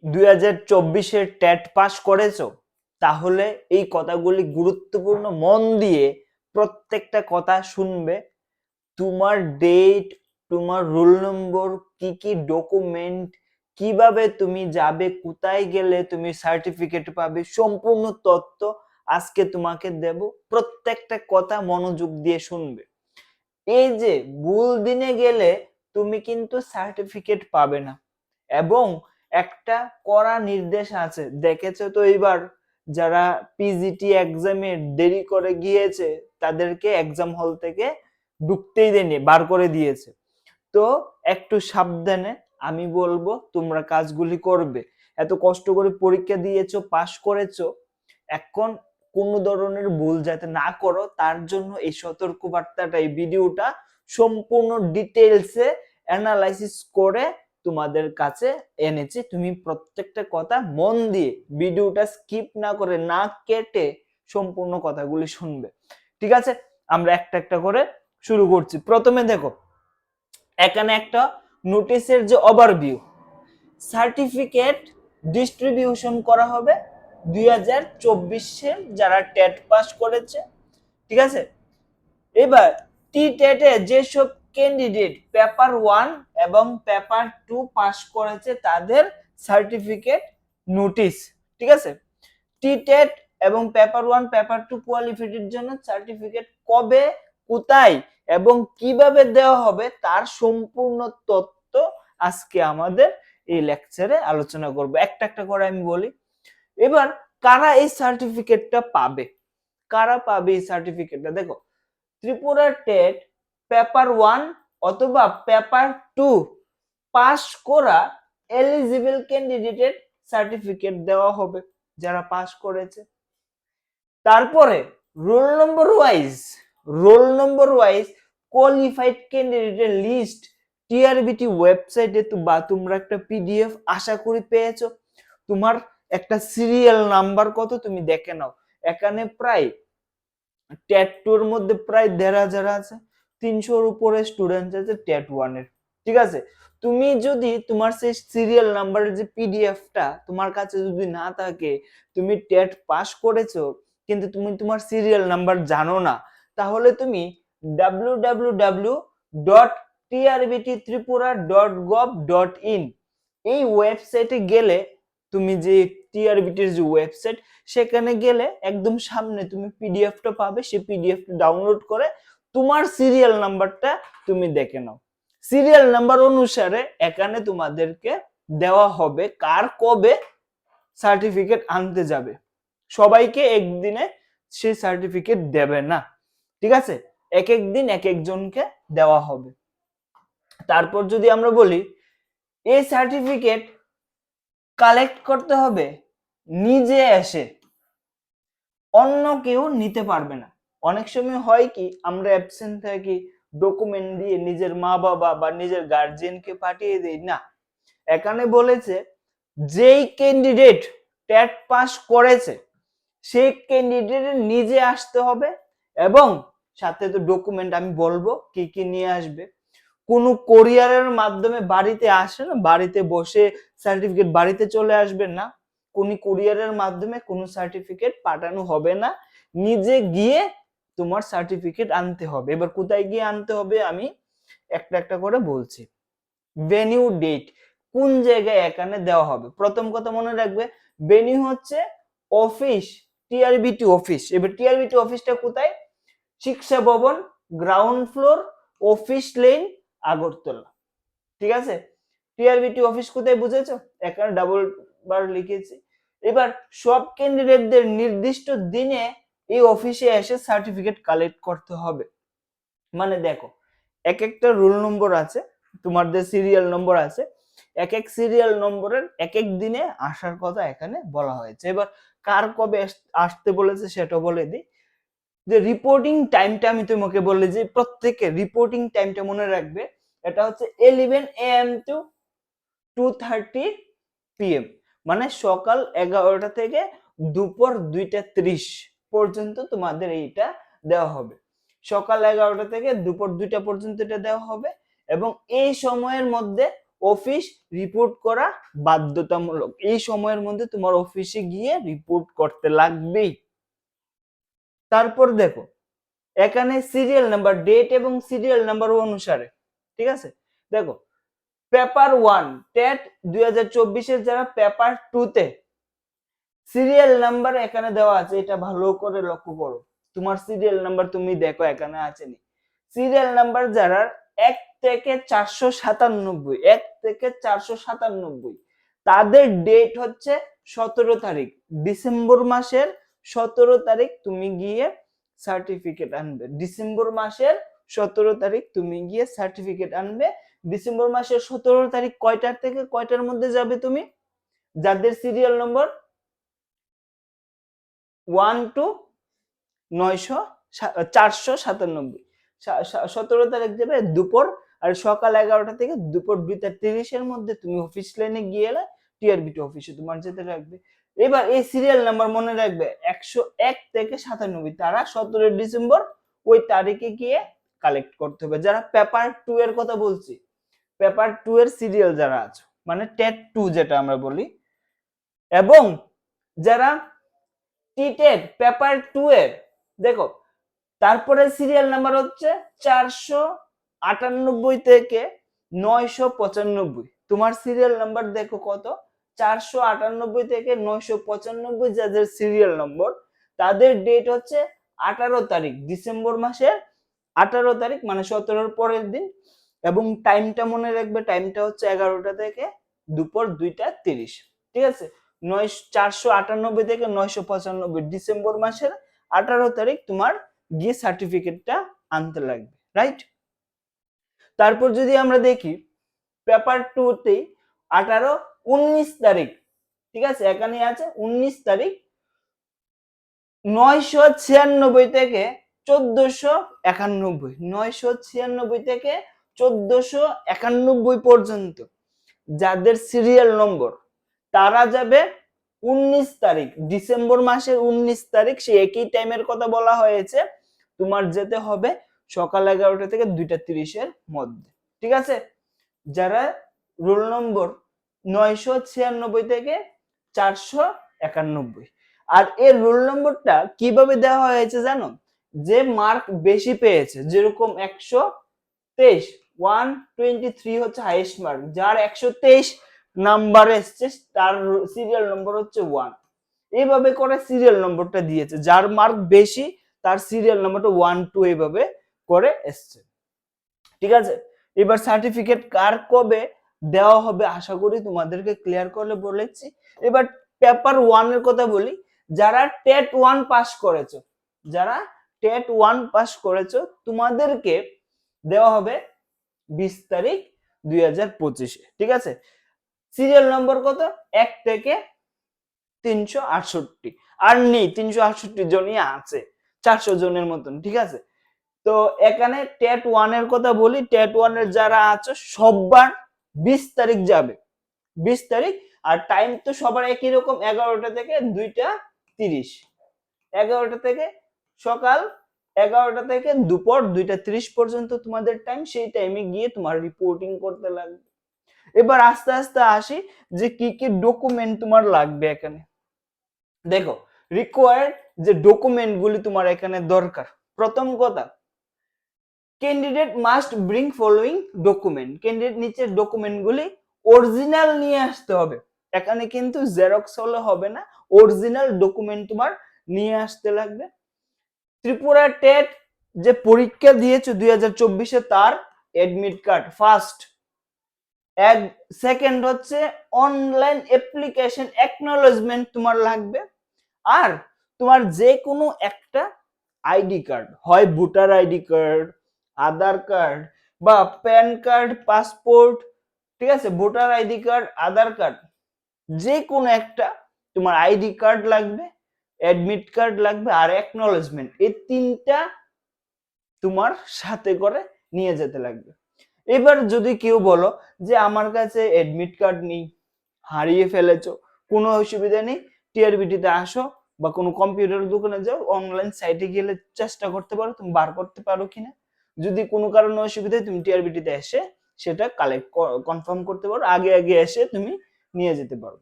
2024-এর TET pass করেছো, তাহলে এই কথাগুলি গুরুত্বপূর্ণ মন দিয়ে প্রত্যেকটা কথা শুনবে। তোমার ডেট, তোমার রোল নম্বর, কি কি ডকুমেন্ট, কিভাবে তুমি যাবে, কোথায় গেলে তুমি সার্টিফিকেট পাবে, সম্পূর্ণ তথ্য আজকে তোমাকে দেব। প্রত্যেকটা কথা মনোযোগ দিয়ে শুনবে। এই যে ভুল দিনে গেলে তুমি কিন্তু সার্টিফিকেট পাবে না, এবং একটা কড়া নির্দেশ আছে। দেখেছো তো এবার যারা পিজিটি এক্সামে দেরি করে গিয়েছে তাদেরকে এক্সাম হল থেকে ঢুকতেই দেয়নি, বার করে দিয়েছে। তো একটু সাবধানে আমি বলবো তোমরা কাজগুলি করবে। এত কষ্ট করে পরীক্ষা দিয়েছো, পাশ করেছো, এখন কোনো ধরনের ভুল যাতে না করো তার জন্য এই সতর্ক বার্তাটা, এই ভিডিওটা সম্পূর্ণ ডিটেইলসে অ্যানালাইসিস করে তোমাদের কাছে এনেছি। তুমি প্রত্যেকটা কথা মন দিয়ে ভিডিওটা স্কিপ না করে, না কেটে সম্পূর্ণ কথাগুলি শুনবে। ঠিক আছে, আমরা একটা একটা করে শুরু করছি। প্রথমে দেখো, এখানে একটা নোটিশের যে ওভারভিউ, সার্টিফিকেট ডিস্ট্রিবিউশন করা হবে 2024-এর যারা টেট পাস করেছে। ঠিক আছে, এবার টি টেটে যেসব ক্যান্ডিডেট পেপার 1 এবং পেপার 2 পাস করেছে তাদের সার্টিফিকেট নোটিশ। ঠিক আছে, টি টেট এবং পেপার 1 পেপার 2 কোয়ালিফাইডের জন্য সার্টিফিকেট কবে, কোথায় এবং কিভাবে দেওয়া হবে তার সম্পূর্ণ তথ্য আজকে আমাদের এই লেকচারে আলোচনা করব। একটা একটা করে আমি বলি। এবার কারা এই সার্টিফিকেটটা পাবে, কারা পাবে এই সার্টিফিকেটটা? দেখো, ত্রিপুরা টেট পেপার 1 অথবা পেপার 2 পাস করা এলিজিবল ক্যান্ডিডেটের সার্টিফিকেট দেওয়া হবে যারা পাস করেছে। তারপরে রোল নম্বর ওয়াইজ কোয়ালিফাইড ক্যান্ডিডেটের লিস্ট টিআরবিটি ওয়েবসাইটে বা তোমরা একটা পিডিএফ আশা করি পেয়েছো। তোমার একটা সিরিয়াল নাম্বার কত তুমি দেখে নাও। এখানে প্রায় টেট 2 এর মধ্যে প্রায় 1,500 আছে, 300-র উপরে স্টুডেন্ট আছে টেট 1 এর। ঠিক আছে, তুমি যদি তোমার সেই সিরিয়াল নাম্বারের যে পিডিএফটা তোমার কাছে যদি না থাকে, তুমি টেট পাস করেছো কিন্তু তুমি তোমার সিরিয়াল নাম্বার জানো না, তাহলে তুমি www.trbttripura.gov.in এই ওয়েবসাইটে গেলে, তুমি যে টিআরবিটির যে ওয়েবসাইট, সেখানে গেলে একদম সামনে তুমি পিডিএফটা পাবে। সেই পিডিএফটা ডাউনলোড করে তোমার সিরিয়াল নাম্বারটা তুমি দেখে নাও। সিরিয়াল নাম্বার অনুসারে এখানে তোমাদেরকে দেওয়া হবে কার কবে সার্টিফিকেট আনতে যাবে। সবাইকে একদিনে সেই সার্টিফিকেট দেবে না। ঠিক আছে, এক এক দিন এক একজনকে দেওয়া হবে। তারপর যদি আমরা বলি, এই সার্টিফিকেট কালেক্ট করতে হবে নিজে এসে, অন্য কেউ নিতে পারবে না। অনেক সময় হয় কি, আমরা অ্যাবসেন্ট থাকি, ডকুমেন্ট দিয়ে নিজের মা বাবা বা নিজের গার্জিয়ানকে পাঠিয়ে দেই না। এখানে বলেছে যেই ক্যান্ডিডেট টেট পাস করেছে সেই ক্যান্ডিডেটের নিজে আসতে হবে, এবং সাথে তো ডকুমেন্ট আমি বলবো কি কি নিয়ে আসবে। কোনো কোরিয়ারের মাধ্যমে বাড়িতে আসে না, বাড়িতে বসে সার্টিফিকেট বাড়িতে চলে আসবে না। কোন কুরিয়ারের মাধ্যমে কোনো সার্টিফিকেট পাঠানো হবে না, নিজে গিয়ে তোমার সার্টিফিকেট আনতে হবে। এবার কোথায় গিয়ে আনতে হবে আমি একটা একটা করে বলছি। ভেনিউ ডেট কোন জায়গায় এখানে দেওয়া হবে। প্রথম কথা মনে রাখবে, ভেনিউ হচ্ছে অফিস, টিআরবিটি অফিস। এবার টিআরবিটি অফিসটা কোথায়? শিক্ষা ভবন, ground floor, office lane, Agartala. ঠিক আছে, টিআরবিটি অফিস কোথায় বুঝেছো? এখানে ডাবল বার লিখেছি। এবার সব ক্যান্ডিডেটদের নির্দিষ্ট দিনে এই অফিসে এসে সার্টিফিকেট কালেক্ট করতে হবে। মানে দেখো, এক একটা রোল নম্বর আছে, তোমাদের সিরিয়াল নম্বর আছে, এক এক সিরিয়াল নম্বরের এক এক দিনে আসার কথা এখানে বলা হয়েছে। এবার কার কবে আসতে বলেছে সেটা বলে দিই। যে রিপোর্টিং টাইমটা আমি তোমাকে বললে যে প্রত্যেকে রিপোর্টিং টাইমটা মনে রাখবে, এটা হচ্ছে 11 AM টু 2:30 PM, মানে সকাল 11টা থেকে দুপুর 2:30 পর্যন্ত তোমাদের এইটা দেওয়া হবে। সকাল 11টা থেকে দুপুর 2টা পর্যন্ত এটা দেওয়া হবে, এবং এই সময়ের মধ্যে অফিস রিপোর্ট করা বাধ্যতামূলক। এই সময়ের মধ্যে তোমার অফিসে গিয়ে রিপোর্ট করতে লাগবেই। তারপর দেখো এখানে সিরিয়াল নাম্বার, ডেট এবং সিরিয়াল নাম্বার অনুসারে, ঠিক আছে, দেখো পেপার 1 টেট 2024 এর যারা পেপার 2 তে সিরিয়াল নাম্বার এখানে দেওয়া আছে, এটা ভালো করে লক্ষ্য করো। তোমার সিরিয়াল নাম্বার তুমি দেখো এখানে আছে নি। সিরিয়াল নাম্বার যারা 1 থেকে 497, 1 থেকে 497, তাদের ডেট হচ্ছে 17 তারিখ, ডিসেম্বর মাসের 17 তারিখ তুমি গিয়ে সার্টিফিকেট আনবে। ডিসেম্বর মাসের 17 তারিখ তুমি গিয়ে সার্টিফিকেট আনবে। ডিসেম্বর মাসের 17 তারিখ কয়টার থেকে কয়টার মধ্যে যাবে তুমি? যাদের সিরিয়াল নম্বর 1 to 497, 17 তারিখ যাবে দুপুর, আর সকাল 11টা থেকে দুপুর 2:30 এর মধ্যে তুমি অফিস লাইনে গিয়ে টিআরবিটি অফিসে তোমার যেতে লাগবে। এবার এই সিরিয়াল নাম্বার মনে রাখবে 101 থেকে 97, তারা 17 ডিসেম্বর ওই তারিখে গিয়ে কালেক্ট করতে হবে। যারা পেপার 2 এর কথা বলছি, পেপার 2 এর সিরিয়াল যারা আছে, মানে টেট 2 যেটা আমরা বলি, এবং যারা টিটেট পেপার 2 এর, দেখো তারপরে সিরিয়াল নাম্বার হচ্ছে 498 থেকে 995। তোমার সিরিয়াল নাম্বার দেখো কত, 498 থেকে 995 যাদের সিরিয়াল নম্বর, তাদের ডেট হচ্ছে 18 তারিখ, ডিসেম্বর মাসের 18 তারিখ, মানে 17-র পরের দিন। এবং টাইমটা মনে রাখবে, টাইমটা হচ্ছে 11টা থেকে দুপুর 2:30, ঠিক আছে। 498 থেকে 995 ডিসেম্বর মাসের 18 তারিখ তোমার গিয়ে সার্টিফিকেটটা আনতে লাগবে, রাইট। তারপর যদি আমরা দেখি পেপার 2 তে 18, 19 তারিখ, ঠিক আছে, এখানে আছে 19 তারিখ 996 থেকে 1491, 996 থেকে 1491 পর্যন্ত যাদের সিরিয়াল নম্বর, তারা যাবে 19 তারিখ, ডিসেম্বর মাসের 19 তারিখ। সেই একই টাইমের কথা বলা হয়েছে, তোমার যেতে হবে সকাল 11টা থেকে 2:30 এর মধ্যে, ঠিক আছে। যারা রোল নম্বর 996 থেকে 491, আর এর রোল নম্বরটা কিভাবে দেওয়া হয়েছে জানো? যে মার্ক বেশি পেয়েছে, যেরকম 123, 123 হচ্ছে হাইয়েস্ট মার্ক, যার 123 নাম্বার এসছে তার সিরিয়াল নম্বর হচ্ছে 1। এইভাবে করে সিরিয়াল নম্বরটা দিয়েছে, যার মার্ক বেশি তার সিরিয়াল নম্বরটা 1 2 এইভাবে করে এসছে, ঠিক আছে। এবার সার্টিফিকেট কার কবে দেওয়া হবে আশা করি তোমাদেরকে ক্লিয়ার করে বলেছি। এবার পেপার 1 এর কথা বলি। যারা টেট 1 পাস করেছো, যারা টেট 1 পাস করেছো, তোমাদেরকে দেওয়া হবে 20 তারিখ 2025, ঠিক আছে। সিরিয়াল নম্বর কত? 1 থেকে 368, আর নেই 368 জনই আছে 400 জনের মতন, ঠিক আছে। তো এখানে টেট 1 এর কথা বলি। টেট 1 এর যারা আছে সবার 20 তারিখ যাবে, 20 তারিখ। আর টাইম তো সবার একই রকম, 11টা থেকে 2:30, 11টা থেকে সকাল 11টা থেকে দুপুর 2:30 পর্যন্ত তোমাদের টাইম। সেই টাইমে গিয়ে তোমার রিপোর্টিং করতে লাগবে। এবার আস্তে আস্তে আসি যে কি কি ডকুমেন্ট তোমার লাগবে। এখানে দেখো রিকোয়ার্ড যে ডকুমেন্ট গুলি তোমার এখানে দরকার। প্রথম কথা, candidate must bring following document. Candidate নিচের ডকুমেন্ট গুলি অরিজিনাল নিয়ে আসতে হবে। এখানে কিন্তু জেরক্স হলে হবে না, অরিজিনাল ডকুমেন্ট তোমার নিয়ে আসতে লাগবে। ত্রিপুরা টেট যে পরীক্ষা দিয়েছো 2024-এ তার অ্যাডমিট কার্ড ফার্স্ট। সেকেন্ড হচ্ছে অনলাইন অ্যাপ্লিকেশন অ্যাকনলেজমেন্ট তোমার লাগবে। আর তোমার যে কোনো একটা আইডি কার্ড, হয় ভোটার আইডি কার্ড, আধার কার্ড বা প্যান কার্ড, পাসপোর্ট, ঠিক আছে, ভোটার আইডি কার্ড, আধার কার্ড, যে কোনো একটা তোমার আইডি কার্ড লাগবে, অ্যাডমিট কার্ড লাগবে আর অ্যাকনলেজমেন্ট। এই তিনটা তোমার সাথে করে নিয়ে যেতে লাগবে। এবার যদি কেউ বলো যে আমার কাছে অ্যাডমিট কার্ড নেই, হারিয়ে ফেলেছো, কোনো অসুবিধা নেই, টিআরবিটিতে আসো বা কোনো কম্পিউটার দোকানে যাও, অনলাইন সাইটে গেলে চেষ্টা করতে পারো তুমি বার করতে পারো কিনা। যদি কোনো কারণে অসুবিধা হয় তুমি টিআরবিটিতে এসে সেটা কালেক্ট কনফার্ম করতে পারো, আগে আগে এসে তুমি নিয়ে যেতে পারো।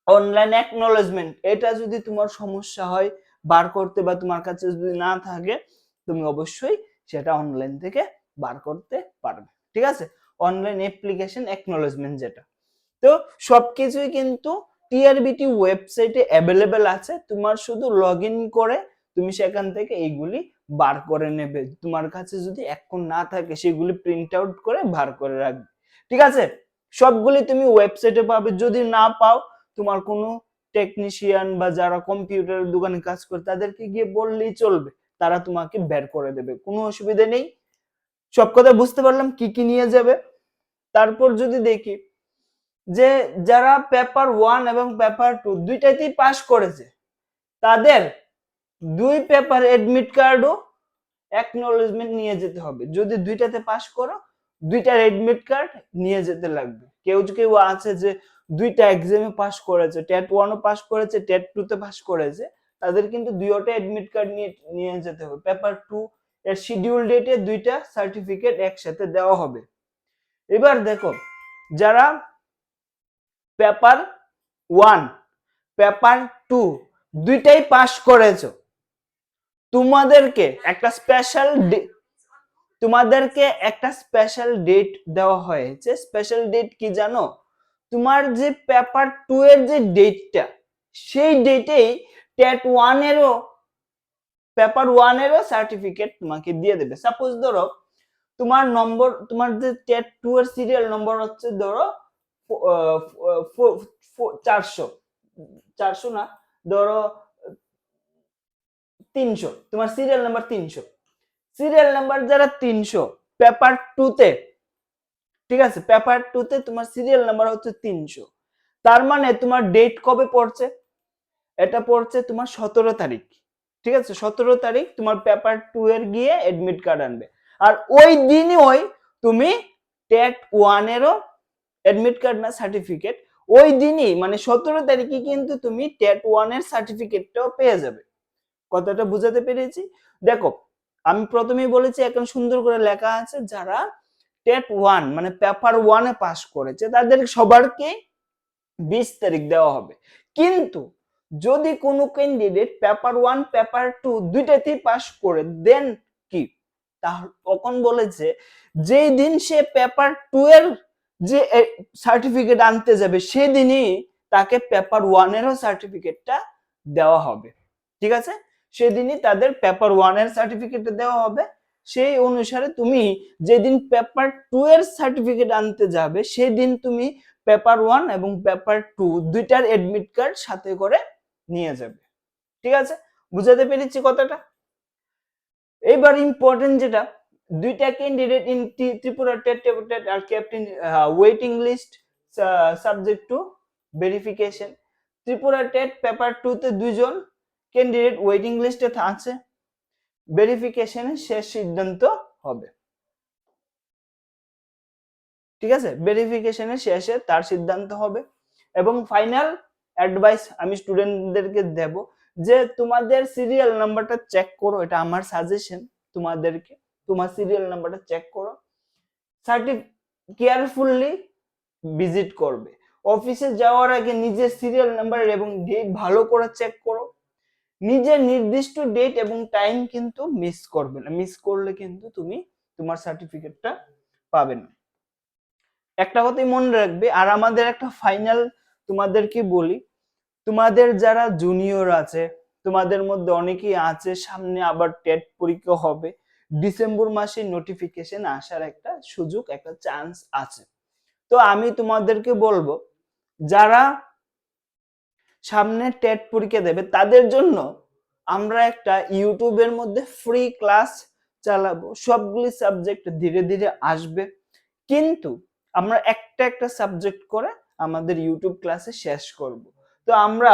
অনলাইন অ্যাকনলেজমেন্ট, এটা যদি তোমার সমস্যা হয় বার করতে বা তোমার কাছে যদি না থাকে, তুমি অবশ্যই সেটা অনলাইন থেকে বার করতে পারবে। ঠিক আছে, অনলাইন অ্যাপ্লিকেশন অ্যাকনলেজমেন্ট যেটা। তো সবকিছুই কিন্তু টিআরবিটি ওয়েবসাইটে অ্যাভেলেবেল আছে, তোমার শুধু লগ ইন করে তুমি সেখান থেকে এইগুলি বার করে নেবে। তোমার কাছে যদি এখন না থাকে সেগুলি প্রিন্ট আউট করে বার করে রাখবে। ঠিক আছে, সবগুলি তুমি ওয়েবসাইটে পাবে। যদি না পাও, তোমার কোনো টেকনিশিয়ান বা যারা কম্পিউটারের দোকানে কাজ করে তাদেরকে গিয়ে বললেই চলবে, তারা তোমাকে বের করে দেবে, কোনো অসুবিধা নেই। সব কথা বুঝতে পারলাম কি কি নিয়ে যাবে। তারপর যদি দেখি যে যারা পেপার 1 এবং পেপার 2 দুইটাতেই পাস করেছে, তাদের 2 পেপার এডমিট কার্ডও অ্যাকনলেজমেন্ট নিয়ে যেতে হবে। যদি দুইটাতে পাস করো, দুইটার এডমিট কার্ড নিয়ে যেতে লাগবে। কেউ কেউ আছে যে দুইটা এক্সামে পাস করেছে, টেট 1 ও পাস করেছে, টেট 2 তে পাস করেছে, তাদের কিন্তু দুইটা এডমিট কার্ড নিয়ে যেতে হবে। পেপার 2 এর শিডিউল ডেটে দুইটা সার্টিফিকেট একসাথে দেওয়া হবে। এবার দেখো, যারা পেপার 1 পেপার 2 দুইটাই পাস করেছো, তোমাদেরকে একটা স্পেশাল ডেট দেওয়া হয়েছে। স্পেশাল ডেট কি জানো? তোমার যে পেপার 2 এর যে ডেটটা, সেই ডেটেই টেট 1 এরও পেপার 1 এরও সার্টিফিকেট তোমাকে দিয়ে দেবে। সাপোজ ধরো তোমার নম্বর, তোমার যে টেট 2 এর সিরিয়াল নম্বর হচ্ছে ধরো 400 না, ধরো 300, তোমার সিরিয়াল নাম্বার 300, সিরিয়াল নাম্বার যারা 300 পেপার 2 তে, ঠিক আছে, পেপার 2 তে তোমার সিরিয়াল নাম্বার হচ্ছে 300, তার মানে তোমার ডেট কবে পড়ছে? এটা পড়ছে তোমার 17 তারিখ। ঠিক আছে, 17 তারিখ তোমার পেপার 2 এর গিয়ে এডমিট কার্ড আনবে। আর ওই দিনই তুমি টেট 1 এরও এডমিট কার্ড না সার্টিফিকেট, ওই দিনই মানে 17 তারিখে কিন্তু তুমি টেট 1 এর সার্টিফিকেটটাও পেয়ে যাবে। কথাটা বুঝাতে পেরেছি? দেখো, আমি প্রথমেই বলেছি এখন সুন্দর করে লেখা আছে, যারা টেট 1 মানে পেপার 1 এ পাস করেছে তাদের সবারকে 20 তারিখ দেওয়া হবে। কিন্তু যদি কোনো ক্যান্ডিডেট পেপার 1 পেপার 2 দুইটাতেই পাস করে দেন কি, তাহলে তখন বলেছে যেই দিন সে পেপার 2 এর যে সার্টিফিকেট আনতে যাবে সেদিনই তাকে পেপার 1 এরও সার্টিফিকেটটা দেওয়া হবে। ঠিক আছে, সেদিনই তাদের পেপার 1 এর সার্টিফিকেটটা দেওয়া হবে। সেই অনুসারে তুমি যেদিন পেপার 2 এর সার্টিফিকেট আনতে যাবে সেদিন তুমি পেপার 1 এবং পেপার 2 দুইটার এডমিট কার্ড সাথে করে নিয়ে যাবে। ঠিক আছে, বুঝাতে পেরেছি কথাটা? এবার ইম্পর্টেন্ট যেটা, দুইটা ক্যান্ডিডেট ইন ত্রিপুরা টেট আর kept in waiting list subject to verification. Tripura TET paper 2 তে দুইজন ক্যান্ডিডেট ওয়েটিং লিস্টে আছে, ভেরিফিকেশনের শেষ সিদ্ধান্ত হবে। ঠিক আছে, ভেরিফিকেশনের শেষে তার সিদ্ধান্ত হবে। এবং ফাইনাল অ্যাডভাইস আমি স্টুডেন্টদেরকে দেব যে তোমাদের সিরিয়াল নাম্বারটা চেক করো, এটা আমার সাজেশন তোমাদেরকে, তোমার সিরিয়াল নাম্বারটা চেক করো, কেয়ারফুলি ভিজিট করবে। অফিসে যাওয়ার আগে নিজের সিরিয়াল নাম্বার এবং ডেট ভালো করে চেক করো। নিজের নির্দিষ্ট ডেট এবং টাইম কিন্তু মিস করবে না, মিস করলে কিন্তু তুমি তোমার সার্টিফিকেটটা পাবে না। একটা কথাই মনে রাখবে। আর আমাদের একটা ফাইনাল তোমাদেরকে বলি, তোমাদের যারা জুনিয়র আছে, তোমাদের মধ্যে অনেকেই আছে সামনে আবার টেট পরীক্ষা হবে, ডিসেম্বর মাসে নোটিফিকেশন আসার একটা সুযোগ, একটা চান্স আছে। তো আমি তোমাদেরকে বলবো, যারা সামনে টেট পরীক্ষা দেবে তাদের জন্য আমরা একটা ইউটিউবের মধ্যে ফ্রি ক্লাস চালাবো। সবগুলি সাবজেক্ট ধীরে ধীরে আসবে, কিন্তু আমরা একটা একটা সাবজেক্ট করে আমাদের ইউটিউব ক্লাসে শেষ করব। তো আমরা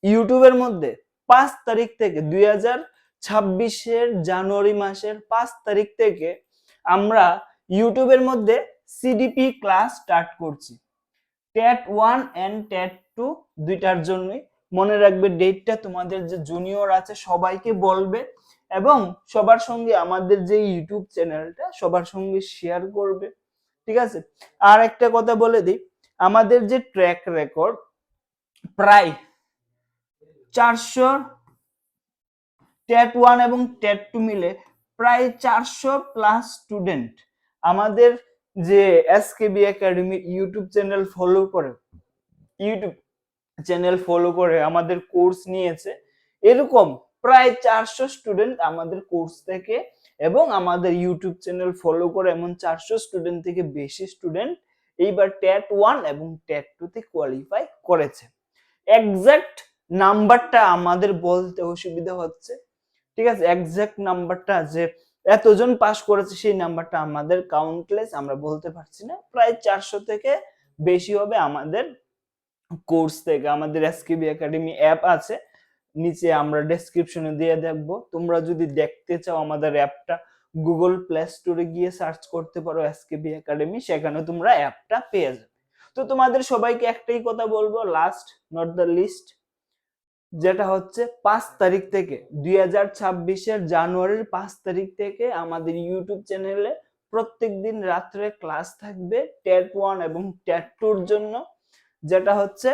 ইউটিউবের মধ্যে 5 তারিখ থেকে 2026 জানুয়ারি মাসের 5 তারিখ থেকে আমরা ইউটিউবের মধ্যে সিডিপি ক্লাস স্টার্ট করছি। টেট 1 এন্ড টেট 2 দুইটার জন্যই। মনে রাখবে ডেটটা, তোমাদের যে জুনিয়র আছে সবাইকে বলবে এবং সবার সঙ্গে আমাদের যে ইউটিউব চ্যানেলটা সবার সঙ্গে শেয়ার করবে। ঠিক আছে। আর একটা কথা বলে দিই, আমাদের যে ট্র্যাক রেকর্ড প্রায় 400 টেট 1 এবং টেট 2 মিলে প্রায় 400 প্লাস স্টুডেন্ট আমাদের যে SKB academy YouTube channel follow করে আমাদের কোর্স নিয়েছে। এরকম প্রায় 400 স্টুডেন্ট আমাদের কোর্স থেকে এবং আমাদের ইউটিউব চ্যানেল ফলো করে এমন 400 স্টুডেন্ট থেকে বেশি স্টুডেন্ট এইবার টেট 1 এবং টেট 2 তে কোয়ালিফাই করেছে। এক্সাক্ট নাম্বারটা আমাদের বলতে অসুবিধা হচ্ছে, ঠিক আছে। এক্সাক্ট নাম্বারটা যে এতজন পাস করেছে সেই নাম্বারটা আমাদের কাউন্টলেস, আমরা বলতে পারছি না। প্রায় 400 থেকে বেশি হবে আমাদের কোর্স থেকে। আমাদের এসকেবি একাডেমি অ্যাপ আছে, নিচে আমরা ডেসক্রিপশনে দিয়ে দেব। তোমরা যদি দেখতে চাও আমাদের অ্যাপটা, গুগল প্লে স্টোরে গিয়ে সার্চ করতে পারো এসকেবি একাডেমি, সেখানে তোমরা অ্যাপটা পেয়ে যাবে। তো তোমাদের সবাইকে একটাই কথা বলবো, লাস্ট নট দ্য লিস্ট, যেটা হচ্ছে 5 তারিখ থেকে 2026 জানুয়ারির 5 তারিখ থেকে আমাদের ইউটিউব চ্যানেলে প্রত্যেকদিন রাত্রে ক্লাস থাকবে টেট 1 এবং টেট 2 এর জন্য, যেটা হচ্ছে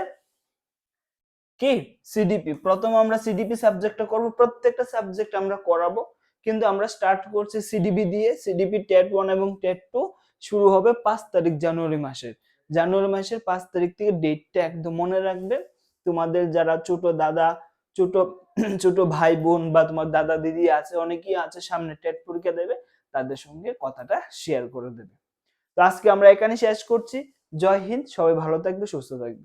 কি সিডিপি। প্রথম আমরা সিডিপি সাবজেক্টটা করব, প্রত্যেকটা সাবজেক্ট আমরা করাবো, কিন্তু আমরা স্টার্ট করছি সিডিপি দিয়ে। সিডিপি টেট 1 এবং টেট 2 শুরু হবে 5 তারিখ জানুয়ারি মাসের 5 তারিখ থেকে। ডেটটা একদম মনে রাখবে। তোমাদের যারা ছোট দাদা, ছোট ছোট ভাই বোন বা তোমার দাদা দিদি আছে, অনেকেই আছে সামনে টেট পরীক্ষা দেবে, তাদের সঙ্গে কথাটা শেয়ার করে দেবে। তো আজকে আমরা এখানে শেষ করছি। জয় হিন্দ, সবাই ভালো থাকবে, সুস্থ থাকবে।